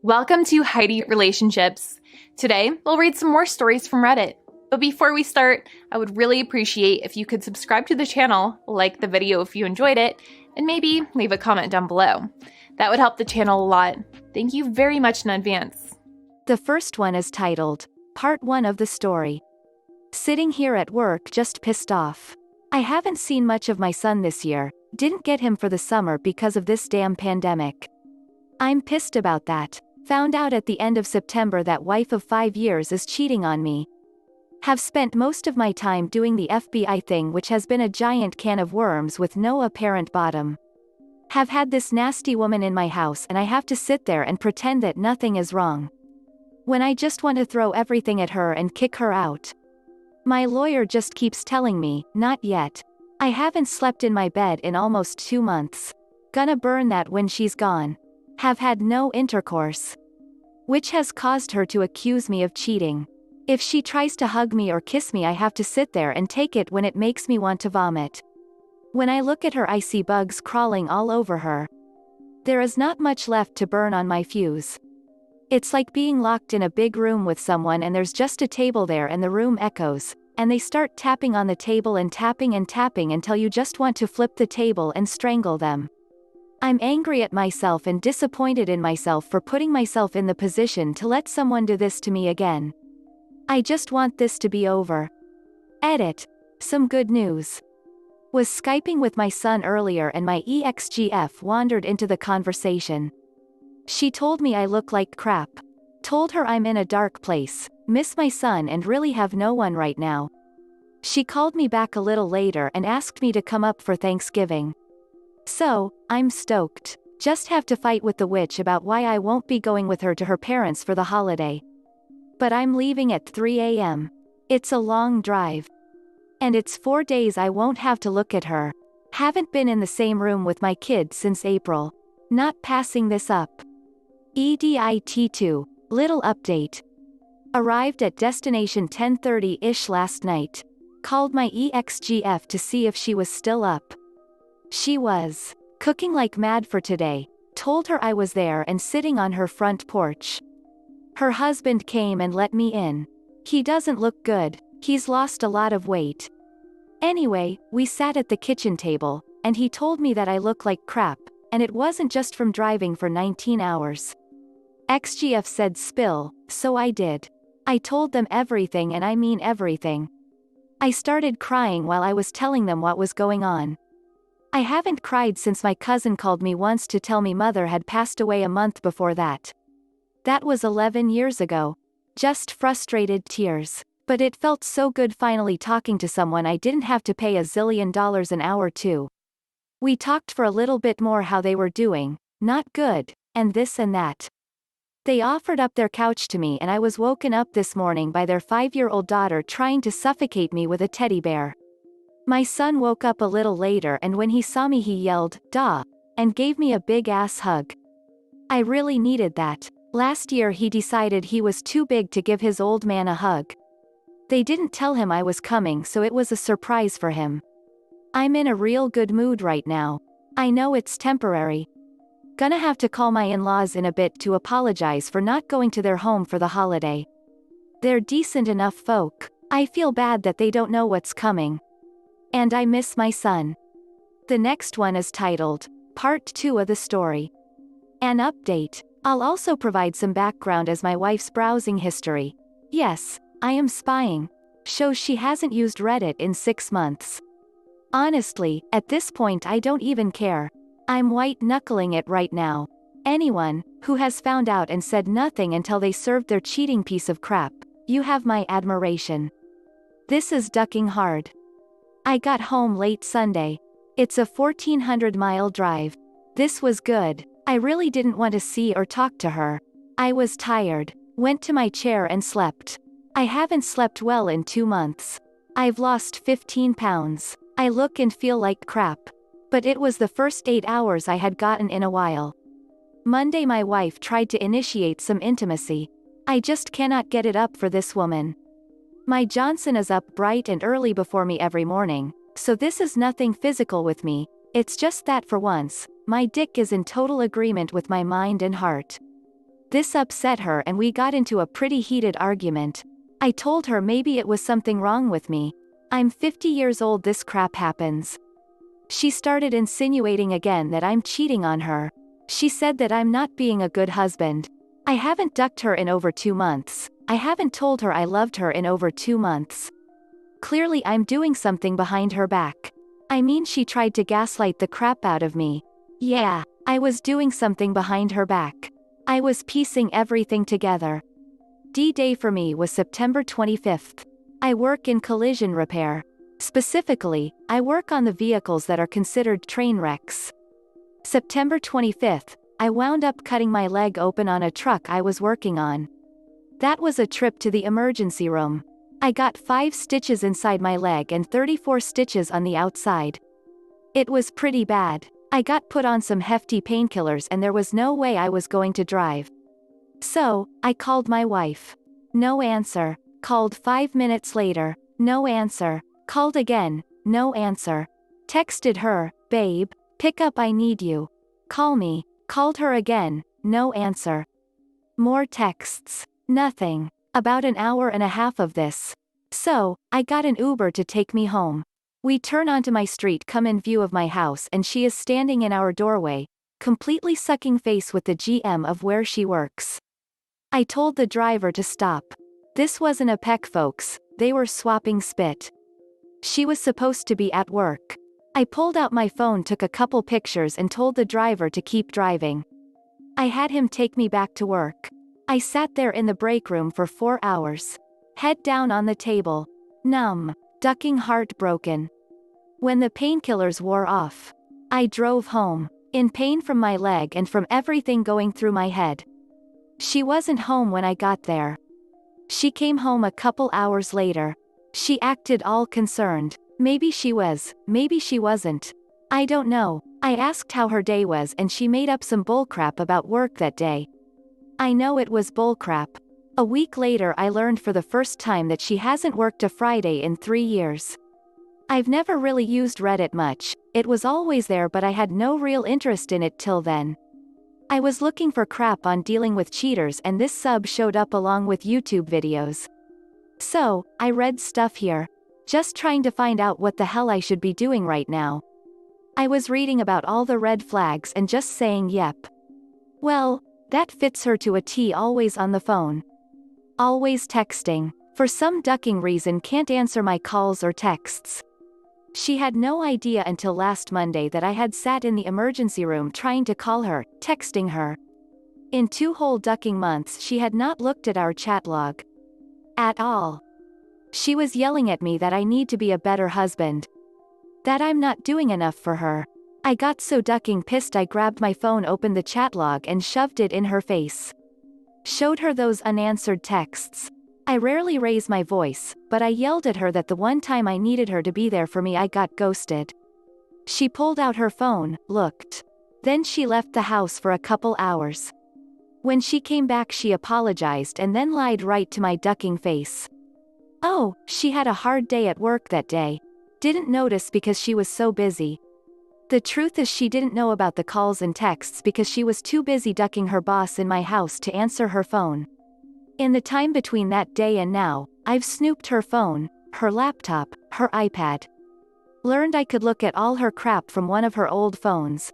Welcome to Heidi Relationships. Today, we'll read some more stories from Reddit. But before we start, I would really appreciate if you could subscribe to the channel, like the video if you enjoyed it, and maybe leave a comment down below. That would help the channel a lot. Thank you very much in advance. The first one is titled, Part 1 of the story. Sitting here at work just pissed off. I haven't seen much of my son this year, didn't get him for the summer because of this damn pandemic. I'm pissed about that. Found out at the end of September that wife of 5 years is cheating on me. Have spent most of my time doing the FBI thing, which has been a giant can of worms with no apparent bottom. Have had this nasty woman in my house and I have to sit there and pretend that nothing is wrong, when I just want to throw everything at her and kick her out. My lawyer just keeps telling me, not yet. I haven't slept in my bed in almost 2 months. Gonna burn that when she's gone. Have had no intercourse, which has caused her to accuse me of cheating. If she tries to hug me or kiss me, I have to sit there and take it when it makes me want to vomit. When I look at her, I see bugs crawling all over her. There is not much left to burn on my fuse. It's like being locked in a big room with someone and there's just a table there and the room echoes, and they start tapping on the table and tapping until you just want to flip the table and strangle them. I'm angry at myself and disappointed in myself for putting myself in the position to let someone do this to me again. I just want this to be over. Edit. Some good news. Was Skyping with my son earlier and my ex-GF wandered into the conversation. She told me I look like crap. Told her I'm in a dark place, miss my son and really have no one right now. She called me back a little later and asked me to come up for Thanksgiving. So, I'm stoked. Just have to fight with the witch about why I won't be going with her to her parents for the holiday. But I'm leaving at 3 a.m. It's a long drive. And it's 4 days I won't have to look at her. Haven't been in the same room with my kids since April. Not passing this up. EDIT2. Little update. Arrived at destination 10:30-ish last night. Called my ex-GF to see if she was still up. She was. Cooking like mad for today. Told her I was there and sitting on her front porch. Her husband came and let me in. He doesn't look good, he's lost a lot of weight. Anyway, we sat at the kitchen table, and he told me that I look like crap, and it wasn't just from driving for 19 hours. Ex-GF said spill, so I did. I told them everything, and I mean everything. I started crying while I was telling them what was going on. I haven't cried since my cousin called me once to tell me mother had passed away a month before that. That was 11 years ago. Just frustrated tears. But it felt so good finally talking to someone I didn't have to pay $1 zillion an hour to. We talked for a little bit more how they were doing, not good, and this and that. They offered up their couch to me and I was woken up this morning by their 5-year-old daughter trying to suffocate me with a teddy bear. My son woke up a little later and when he saw me he yelled, "Duh," and gave me a big-ass hug. I really needed that. Last year he decided he was too big to give his old man a hug. They didn't tell him I was coming, so it was a surprise for him. I'm in a real good mood right now. I know it's temporary. Gonna have to call my in-laws in a bit to apologize for not going to their home for the holiday. They're decent enough folk. I feel bad that they don't know what's coming. And I miss my son. The next one is titled, Part 2 of the story. An update. I'll also provide some background as my wife's browsing history. Yes, I am spying. Shows she hasn't used Reddit in 6 months. Honestly, at this point I don't even care. I'm white-knuckling it right now. Anyone who has found out and said nothing until they served their cheating piece of crap, you have my admiration. This is ducking hard. I got home late Sunday. It's a 1,400-mile drive. This was good. I really didn't want to see or talk to her. I was tired. Went to my chair and slept. I haven't slept well in 2 months. I've lost 15 pounds. I look and feel like crap. But it was the first 8 hours I had gotten in a while. Monday my wife tried to initiate some intimacy. I just cannot get it up for this woman. My Johnson is up bright and early before me every morning, so this is nothing physical with me, it's just that for once, my dick is in total agreement with my mind and heart. This upset her and we got into a pretty heated argument. I told her maybe it was something wrong with me. I'm 50 years old, this crap happens. She started insinuating again that I'm cheating on her. She said that I'm not being a good husband. I haven't ducked her in over 2 months. I haven't told her I loved her in over 2 months. Clearly I'm doing something behind her back. I mean, she tried to gaslight the crap out of me. Yeah, I was doing something behind her back. I was piecing everything together. D-Day for me was September 25th. I work in collision repair. Specifically, I work on the vehicles that are considered train wrecks. September 25th, I wound up cutting my leg open on a truck I was working on. That was a trip to the emergency room. I got 5 stitches inside my leg and 34 stitches on the outside. It was pretty bad. I got put on some hefty painkillers and there was no way I was going to drive. So, I called my wife. No answer. Called 5 minutes later. No answer. Called again. No answer. Texted her, babe, pick up, I need you. Call me. Called her again. No answer. More texts. Nothing. About an hour and a half of this. So, I got an Uber to take me home. We turn onto my street, come in view of my house, and she is standing in our doorway, completely sucking face with the GM of where she works. I told the driver to stop. This wasn't a peck, folks, they were swapping spit. She was supposed to be at work. I pulled out my phone, took a couple pictures and told the driver to keep driving. I had him take me back to work. I sat there in the break room for 4 hours. Head down on the table. Numb. Ducking, heartbroken. When the painkillers wore off, I drove home, in pain from my leg and from everything going through my head. She wasn't home when I got there. She came home a couple hours later. She acted all concerned. Maybe she was, maybe she wasn't. I don't know. I asked how her day was and she made up some bullcrap about work that day. I know it was bullcrap. A week later I learned for the first time that she hasn't worked a Friday in 3 years. I've never really used Reddit much, it was always there but I had no real interest in it till then. I was looking for crap on dealing with cheaters and this sub showed up along with YouTube videos. So, I read stuff here. Just trying to find out what the hell I should be doing right now. I was reading about all the red flags and just saying yep. Well, that fits her to a T, always on the phone. Always texting. For some ducking reason can't answer my calls or texts. She had no idea until last Monday that I had sat in the emergency room trying to call her, texting her. In 2 whole ducking months she had not looked at our chat log. At all. She was yelling at me that I need to be a better husband. That I'm not doing enough for her. I got so ducking pissed I grabbed my phone, opened the chat log and shoved it in her face. Showed her those unanswered texts. I rarely raise my voice, but I yelled at her that the one time I needed her to be there for me I got ghosted. She pulled out her phone, looked. Then she left the house for a couple hours. When she came back she apologized and then lied right to my ducking face. Oh, she had a hard day at work that day. Didn't notice because she was so busy. The truth is she didn't know about the calls and texts because she was too busy ducking her boss in my house to answer her phone. In the time between that day and now, I've snooped her phone, her laptop, her iPad. Learned I could look at all her crap from one of her old phones.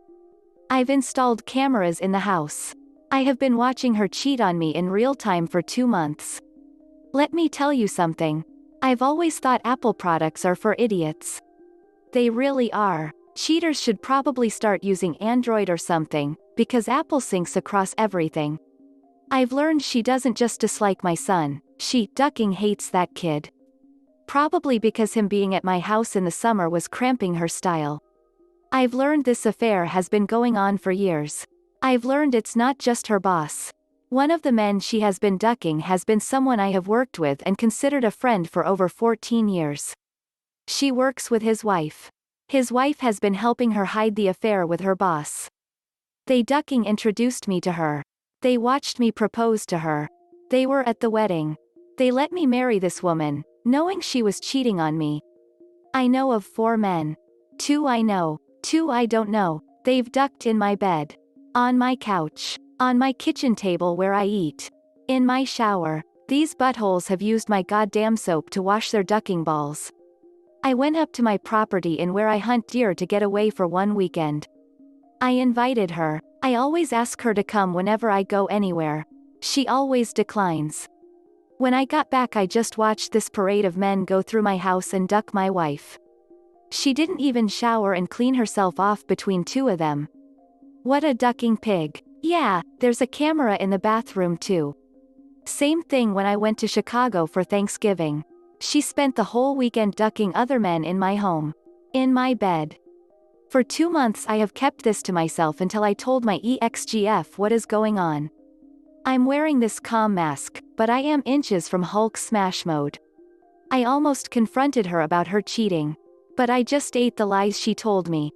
I've installed cameras in the house. I have been watching her cheat on me in real time for 2 months. Let me tell you something. I've always thought Apple products are for idiots. They really are. Cheaters should probably start using Android or something, because Apple syncs across everything. I've learned she doesn't just dislike my son, she ducking hates that kid. Probably because him being at my house in the summer was cramping her style. I've learned this affair has been going on for years. I've learned it's not just her boss. One of the men she has been ducking has been someone I have worked with and considered a friend for over 14 years. She works with his wife. His wife has been helping her hide the affair with her boss. They ducking introduced me to her. They watched me propose to her. They were at the wedding. They let me marry this woman, knowing she was cheating on me. I know of 4 men. 2 I know, 2 I don't know. They've ducked in my bed. On my couch. On my kitchen table where I eat. In my shower. These buttholes have used my goddamn soap to wash their ducking balls. I went up to my property in where I hunt deer to get away for one weekend. I invited her. I always ask her to come whenever I go anywhere. She always declines. When I got back, I just watched this parade of men go through my house and duck my wife. She didn't even shower and clean herself off between two of them. What a ducking pig. Yeah, there's a camera in the bathroom too. Same thing when I went to Chicago for Thanksgiving. She spent the whole weekend ducking other men in my home. In my bed. For 2 months I have kept this to myself until I told my EXGF what is going on. I'm wearing this calm mask, but I am inches from Hulk smash mode. I almost confronted her about her cheating. But I just ate the lies she told me.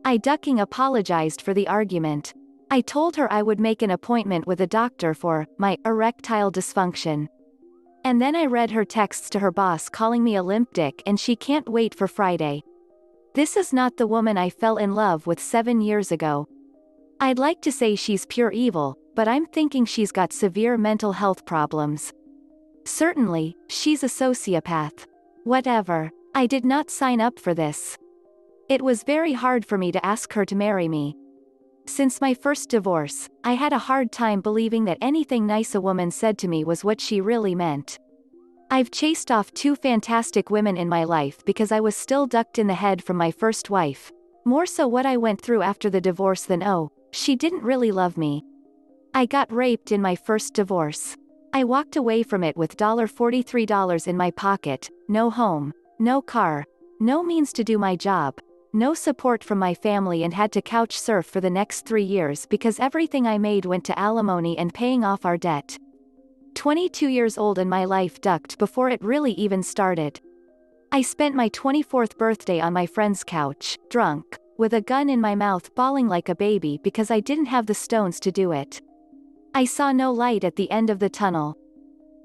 I ducking apologized for the argument. I told her I would make an appointment with a doctor for my erectile dysfunction. And then I read her texts to her boss calling me a limp dick and she can't wait for Friday. This is not the woman I fell in love with 7 years ago. I'd like to say she's pure evil, but I'm thinking she's got severe mental health problems. Certainly, she's a sociopath. Whatever. I did not sign up for this. It was very hard for me to ask her to marry me. Since my first divorce, I had a hard time believing that anything nice a woman said to me was what she really meant. I've chased off 2 fantastic women in my life because I was still ducked in the head from my first wife. More so what I went through after the divorce than she didn't really love me. I got raped in my first divorce. I walked away from it with $43 in my pocket, no home, no car, no means to do my job, no support from my family, and had to couch surf for the next 3 years because everything I made went to alimony and paying off our debt. 22 years old and my life ducked before it really even started. I spent my 24th birthday on my friend's couch, drunk, with a gun in my mouth bawling like a baby because I didn't have the stones to do it. I saw no light at the end of the tunnel.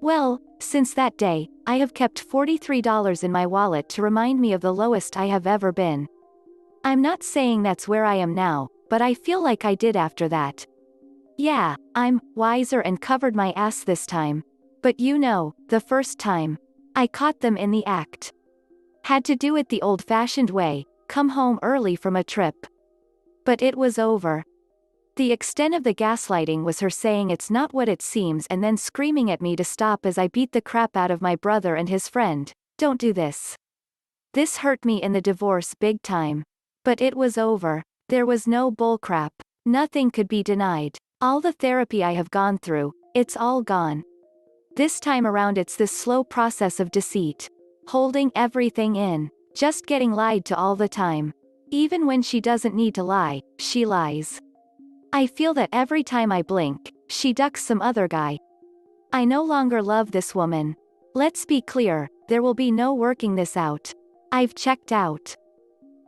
Well, since that day, I have kept $43 in my wallet to remind me of the lowest I have ever been. I'm not saying that's where I am now, but I feel like I did after that. Yeah, I'm wiser and covered my ass this time. But you know, the first time, I caught them in the act. Had to do it the old-fashioned way, come home early from a trip. But it was over. The extent of the gaslighting was her saying it's not what it seems and then screaming at me to stop as I beat the crap out of my brother and his friend. Don't do this. This hurt me in the divorce big time. But it was over. There was no bullcrap. Nothing could be denied. All the therapy I have gone through, it's all gone. This time around it's this slow process of deceit. Holding everything in. Just getting lied to all the time. Even when she doesn't need to lie, she lies. I feel that every time I blink, she ducks some other guy. I no longer love this woman. Let's be clear, there will be no working this out. I've checked out.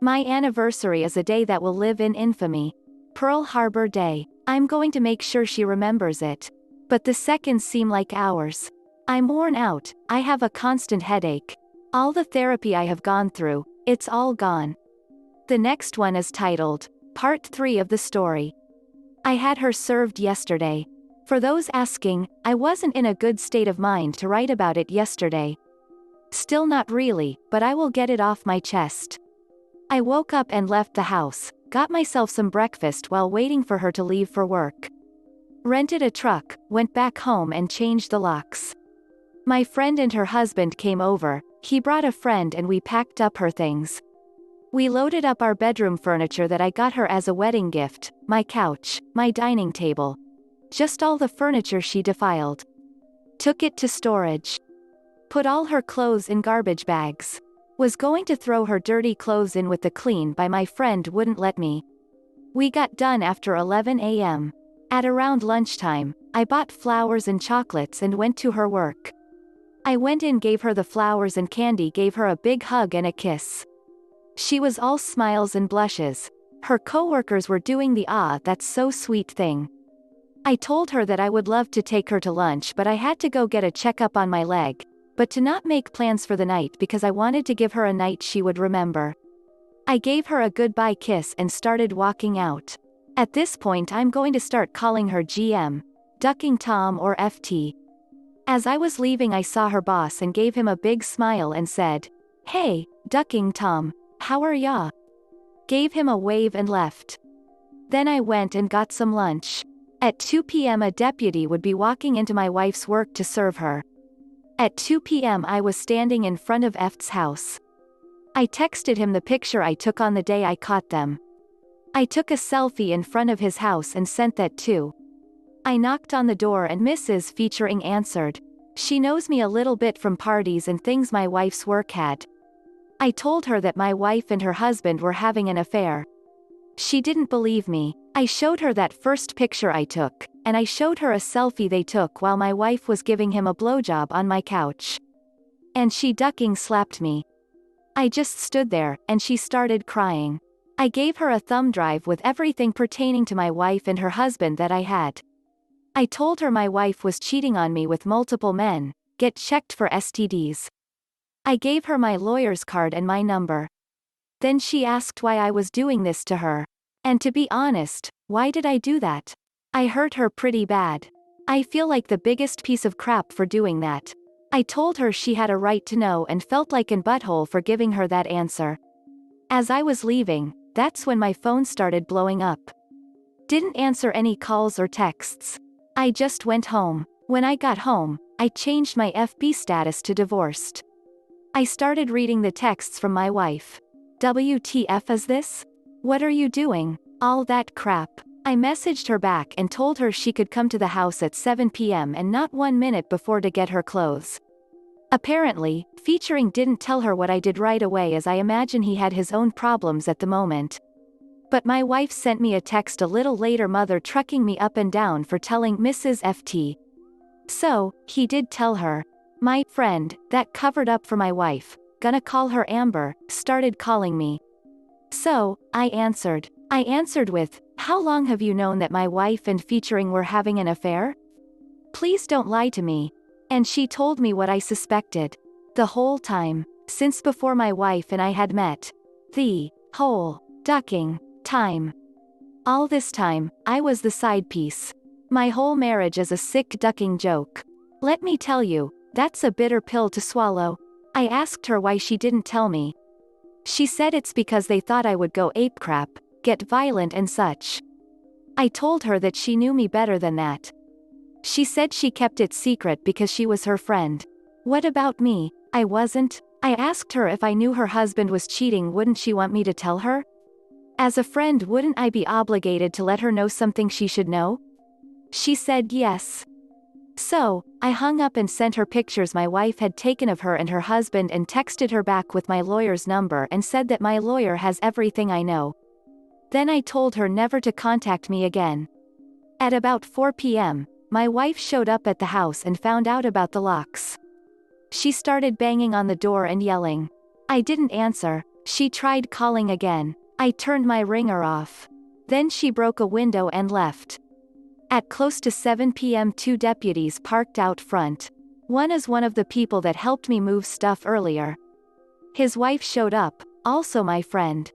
My anniversary is a day that will live in infamy. Pearl Harbor Day. I'm going to make sure she remembers it. But the seconds seem like hours. I'm worn out, I have a constant headache. All the therapy I have gone through, it's all gone. The next one is titled, Part 3 of the story. I had her served yesterday. For those asking, I wasn't in a good state of mind to write about it yesterday. Still not really, but I will get it off my chest. I woke up and left the house, got myself some breakfast while waiting for her to leave for work. Rented a truck, went back home and changed the locks. My friend and her husband came over, he brought a friend and we packed up her things. We loaded up our bedroom furniture that I got her as a wedding gift, my couch, my dining table. Just all the furniture she defiled. Took it to storage. Put all her clothes in garbage bags. Was going to throw her dirty clothes in with the clean, but my friend wouldn't let me. We got done after 11 a.m. At around lunchtime, I bought flowers and chocolates and went to her work. I went in, gave her the flowers and candy, gave her a big hug and a kiss. She was all smiles and blushes. Her coworkers were doing the that's so sweet thing. I told her that I would love to take her to lunch, but I had to go get a checkup on my leg, but to not make plans for the night because I wanted to give her a night she would remember. I gave her a goodbye kiss and started walking out. At this point I'm going to start calling her GM, Ducking Tom or FT. As I was leaving I saw her boss and gave him a big smile and said, "Hey, Ducking Tom, how are ya?" Gave him a wave and left. Then I went and got some lunch. At 2 p.m. a deputy would be walking into my wife's work to serve her. At 2 p.m. I was standing in front of Ft's house. I texted him the picture I took on the day I caught them. I took a selfie in front of his house and sent that too. I knocked on the door and Mrs. Featuring answered. She knows me a little bit from parties and things my wife's work had. I told her that my wife and her husband were having an affair. She didn't believe me. I showed her that first picture I took, and I showed her a selfie they took while my wife was giving him a blowjob on my couch. And she ducking slapped me. I just stood there, and she started crying. I gave her a thumb drive with everything pertaining to my wife and her husband that I had. I told her my wife was cheating on me with multiple men, get checked for STDs. I gave her my lawyer's card and my number. Then she asked why I was doing this to her. And to be honest, why did I do that? I hurt her pretty bad. I feel like the biggest piece of crap for doing that. I told her she had a right to know and felt like an butthole for giving her that answer. As I was leaving, that's when my phone started blowing up. Didn't answer any calls or texts. I just went home. When I got home, I changed my FB status to divorced. I started reading the texts from my wife. WTF is this? What are you doing? All that crap. I messaged her back and told her she could come to the house at 7 p.m. and not 1 minute before to get her clothes. Apparently, Featuring didn't tell her what I did right away, as I imagine he had his own problems at the moment. But my wife sent me a text a little later, mother trucking me up and down for telling Mrs. FT. So, he did tell her. My friend, that covered up for my wife, gonna call her Amber, started calling me. So, I answered. I answered with, "How long have you known that my wife and Featuring were having an affair? Please don't lie to me." And she told me what I suspected. The whole time, since before my wife and I had met. The whole ducking time. All this time, I was the side piece. My whole marriage is a sick ducking joke. Let me tell you, that's a bitter pill to swallow. I asked her why she didn't tell me. She said it's because they thought I would go apecrap, get violent and such. I told her that she knew me better than that. She said she kept it secret because she was her friend. What about me? I wasn't. I asked her if I knew her husband was cheating, wouldn't she want me to tell her? As a friend, wouldn't I be obligated to let her know something she should know? She said yes. So, I hung up and sent her pictures my wife had taken of her and her husband and texted her back with my lawyer's number and said that my lawyer has everything I know. Then I told her never to contact me again. At about 4 p.m., my wife showed up at the house and found out about the locks. She started banging on the door and yelling. I didn't answer. She tried calling again. I turned my ringer off. Then she broke a window and left. At close to 7 p.m. 2 deputies parked out front. One is one of the people that helped me move stuff earlier. His wife showed up, also my friend.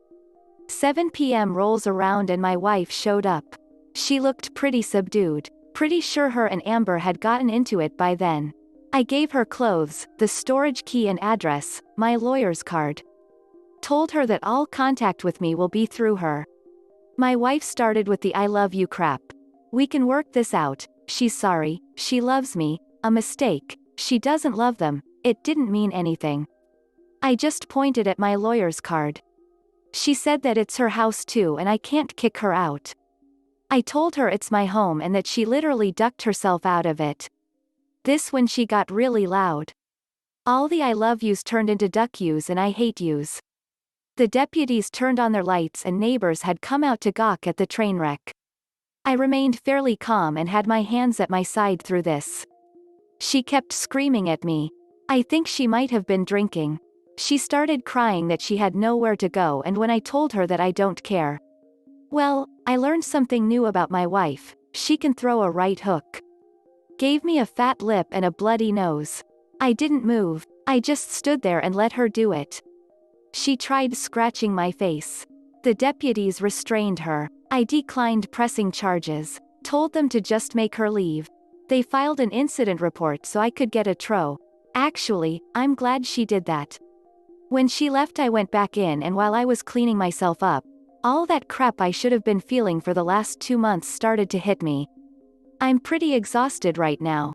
7 p.m. rolls around and my wife showed up. She looked pretty subdued. Pretty sure her and Amber had gotten into it by then. I gave her clothes, the storage key and address, my lawyer's card. Told her that all contact with me will be through her. My wife started with the "I love you" crap. We can work this out, she's sorry, she loves me, a mistake, she doesn't love them, it didn't mean anything. I just pointed at my lawyer's card. She said that it's her house too and I can't kick her out. I told her it's my home and that she literally ducked herself out of it. This when she got really loud. All the "I love yous" turned into "duck yous" and "I hate yous." The deputies turned on their lights and neighbors had come out to gawk at the train wreck. I remained fairly calm and had my hands at my side through this. She kept screaming at me. I think she might have been drinking. She started crying that she had nowhere to go, and when I told her that I don't care. Well, I learned something new about my wife, she can throw a right hook. Gave me a fat lip and a bloody nose. I didn't move, I just stood there and let her do it. She tried scratching my face. The deputies restrained her. I declined pressing charges, told them to just make her leave. They filed an incident report so I could get a tro. Actually, I'm glad she did that. When she left I went back in, and while I was cleaning myself up, all that crap I should have been feeling for the last 2 months started to hit me. I'm pretty exhausted right now.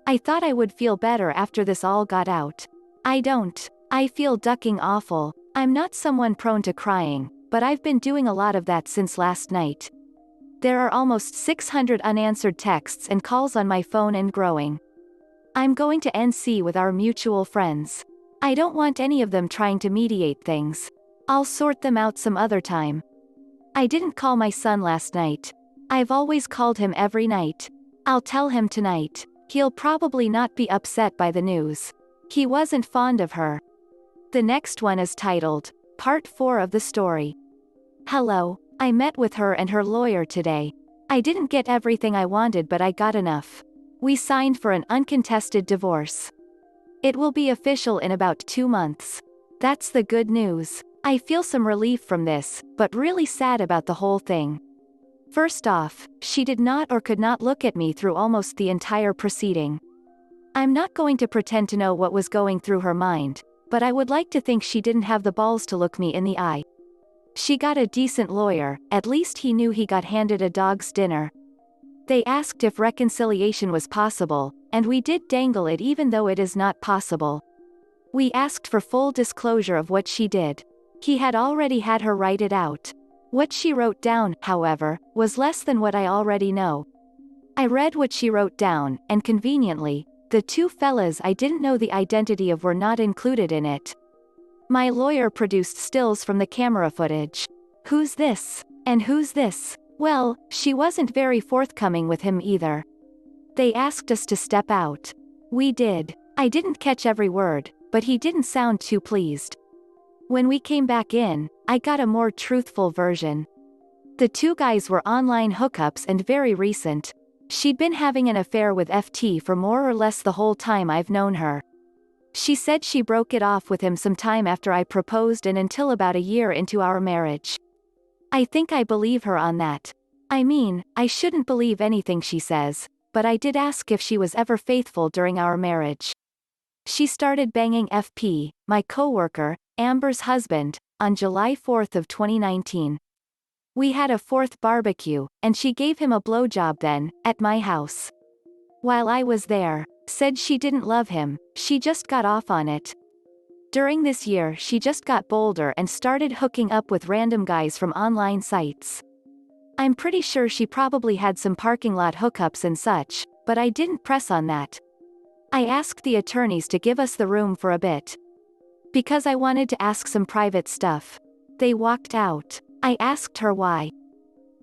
I thought I would feel better after this all got out. I don't. I feel ducking awful. I'm not someone prone to crying, but I've been doing a lot of that since last night. There are almost 600 unanswered texts and calls on my phone and growing. I'm going to NC with our mutual friends. I don't want any of them trying to mediate things. I'll sort them out some other time. I didn't call my son last night. I've always called him every night. I'll tell him tonight. He'll probably not be upset by the news. He wasn't fond of her. The next one is titled, Part 4 of the story. Hello, I met with her and her lawyer today. I didn't get everything I wanted, but I got enough. We signed for an uncontested divorce. It will be official in about 2 months. That's the good news. I feel some relief from this, but really sad about the whole thing. First off, she did not or could not look at me through almost the entire proceeding. I'm not going to pretend to know what was going through her mind, but I would like to think she didn't have the balls to look me in the eye. She got a decent lawyer, at least he knew he got handed a dog's dinner. They asked if reconciliation was possible, and we did dangle it even though it is not possible. We asked for full disclosure of what she did. He had already had her write it out. What she wrote down, however, was less than what I already know. I read what she wrote down, and conveniently, the 2 fellas I didn't know the identity of were not included in it. My lawyer produced stills from the camera footage. Who's this? And who's this? Well, she wasn't very forthcoming with him either. They asked us to step out. We did. I didn't catch every word, but he didn't sound too pleased. When we came back in, I got a more truthful version. The 2 guys were online hookups and very recent. She'd been having an affair with FT for more or less the whole time I've known her. She said she broke it off with him some time after I proposed and until about a year into our marriage. I think I believe her on that. I mean, I shouldn't believe anything she says, but I did ask if she was ever faithful during our marriage. She started banging FP, my coworker, Amber's husband, on July 4th of 2019. We had a 4th barbecue, and she gave him a blowjob then, at my house. While I was there, said she didn't love him, she just got off on it. During this year she just got bolder and started hooking up with random guys from online sites. I'm pretty sure she probably had some parking lot hookups and such, but I didn't press on that. I asked the attorneys to give us the room for a bit. Because I wanted to ask some private stuff. They walked out. I asked her why.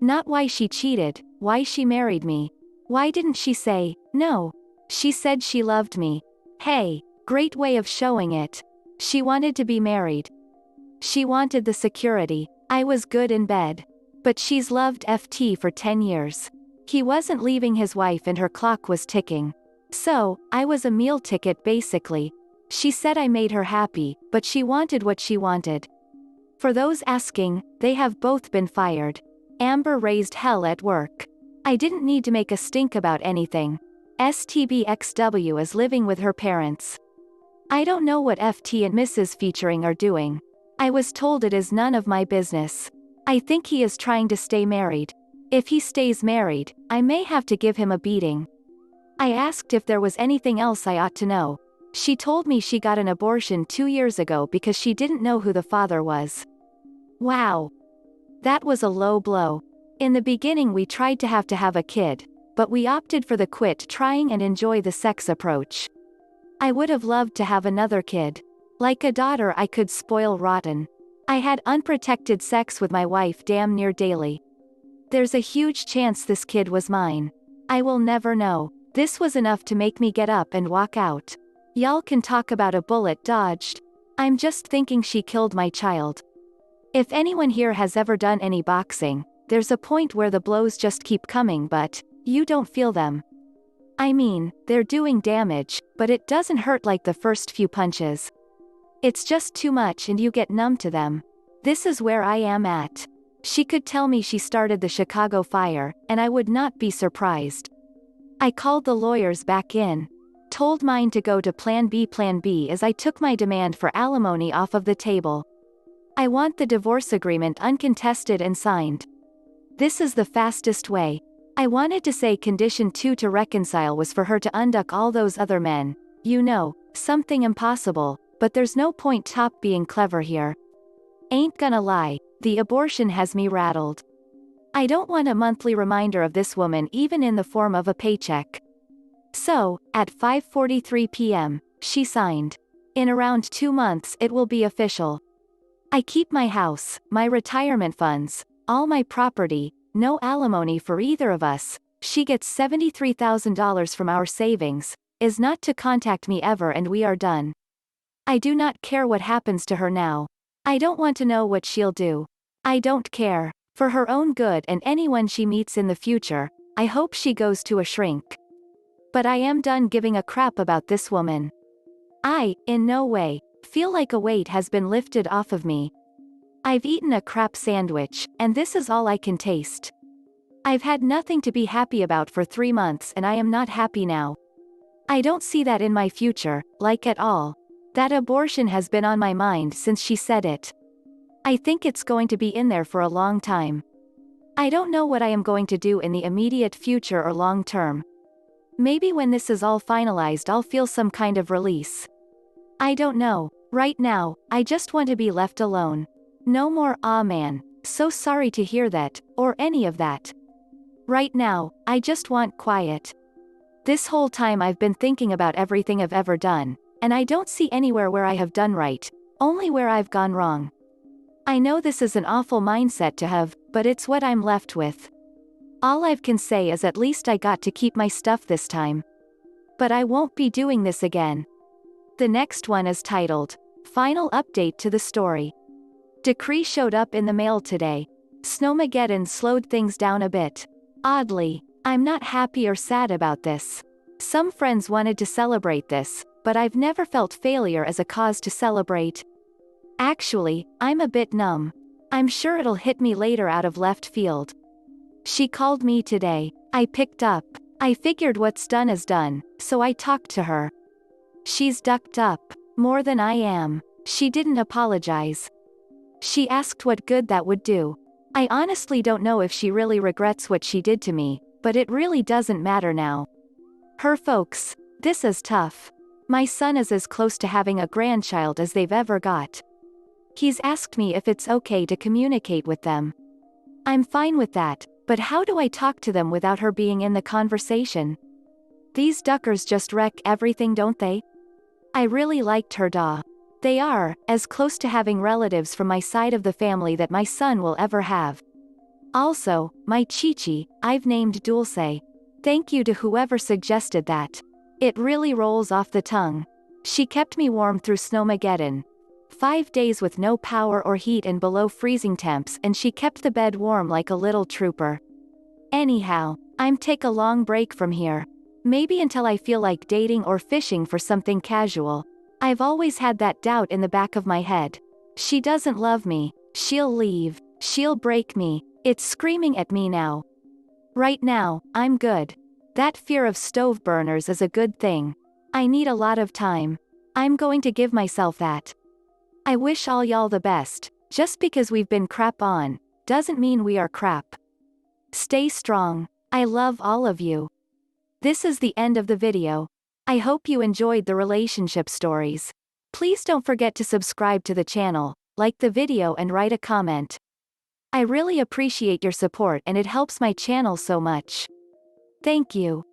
Not why she cheated, why she married me. Why didn't she say, no? She said she loved me. Hey, great way of showing it. She wanted to be married. She wanted the security. I was good in bed. But she's loved FT for 10 years. He wasn't leaving his wife and her clock was ticking. So, I was a meal ticket basically. She said I made her happy, but she wanted what she wanted. For those asking, they have both been fired. Amber raised hell at work. I didn't need to make a stink about anything. STBXW is living with her parents. I don't know what FT and Mrs. featuring are doing. I was told it is none of my business. I think he is trying to stay married. If he stays married, I may have to give him a beating. I asked if there was anything else I ought to know. She told me she got an abortion 2 years ago because she didn't know who the father was. Wow. That was a low blow. In the beginning we tried to have a kid, but we opted for the quit trying and enjoy the sex approach. I would have loved to have another kid. Like a daughter I could spoil rotten. I had unprotected sex with my wife damn near daily. There's a huge chance this kid was mine. I will never know. This was enough to make me get up and walk out. Y'all can talk about a bullet dodged. I'm just thinking she killed my child. If anyone here has ever done any boxing, there's a point where the blows just keep coming but you don't feel them. I mean, they're doing damage, but it doesn't hurt like the first few punches. It's just too much and you get numb to them. This is where I am at. She could tell me she started the Chicago fire, and I would not be surprised. I called the lawyers back in. Told mine to go to Plan B as I took my demand for alimony off of the table. I want the divorce agreement uncontested and signed. This is the fastest way. I wanted to say condition 2 to reconcile was for her to unduck all those other men. You know, something impossible, but there's no point top being clever here. Ain't gonna lie, the abortion has me rattled. I don't want a monthly reminder of this woman even in the form of a paycheck. So, at 5:43 p.m., she signed. In around 2 months it will be official. I keep my house, my retirement funds, all my property, no alimony for either of us. She gets $73,000 from our savings, is not to contact me ever, and we are done. I do not care what happens to her now. I don't want to know what she'll do. I don't care. For her own good and anyone she meets in the future, I hope she goes to a shrink. But I am done giving a crap about this woman. I, in no way, feel like a weight has been lifted off of me. I've eaten a crap sandwich, and this is all I can taste. I've had nothing to be happy about for 3 months, and I am not happy now. I don't see that in my future, like at all. That abortion has been on my mind since she said it. I think it's going to be in there for a long time. I don't know what I am going to do in the immediate future or long term. Maybe when this is all finalized I'll feel some kind of release. I don't know. Right now, I just want to be left alone. No more "ah man, so sorry to hear that," or any of that. Right now, I just want quiet. This whole time I've been thinking about everything I've ever done, and I don't see anywhere where I have done right, only where I've gone wrong. I know this is an awful mindset to have, but it's what I'm left with. All I can say is at least I got to keep my stuff this time. But I won't be doing this again. The next one is titled, Final Update to the Story. Decree showed up in the mail today. Snowmageddon slowed things down a bit. Oddly, I'm not happy or sad about this. Some friends wanted to celebrate this, but I've never felt failure as a cause to celebrate. Actually, I'm a bit numb. I'm sure it'll hit me later out of left field. She called me today. I picked up. I figured what's done is done, so I talked to her. She's ducked up, more than I am. She didn't apologize. She asked what good that would do. I honestly don't know if she really regrets what she did to me, but it really doesn't matter now. Her folks, this is tough. My son is as close to having a grandchild as they've ever got. He's asked me if it's okay to communicate with them. I'm fine with that, but how do I talk to them without her being in the conversation? These duckers just wreck everything, don't they? I really liked her da. They are, as close to having relatives from my side of the family that my son will ever have. Also, my Chichi, I've named Dulce. Thank you to whoever suggested that. It really rolls off the tongue. She kept me warm through Snowmageddon. 5 days with no power or heat and below freezing temps, and she kept the bed warm like a little trooper. Anyhow, I'm take a long break from here. Maybe until I feel like dating or fishing for something casual. I've always had that doubt in the back of my head. She doesn't love me. She'll leave. She'll break me. It's screaming at me now. Right now, I'm good. That fear of stove burners is a good thing. I need a lot of time. I'm going to give myself that. I wish all y'all the best. Just because we've been crap on, doesn't mean we are crap. Stay strong. I love all of you. This is the end of the video. I hope you enjoyed the relationship stories. Please don't forget to subscribe to the channel, like the video and write a comment. I really appreciate your support and it helps my channel so much. Thank you.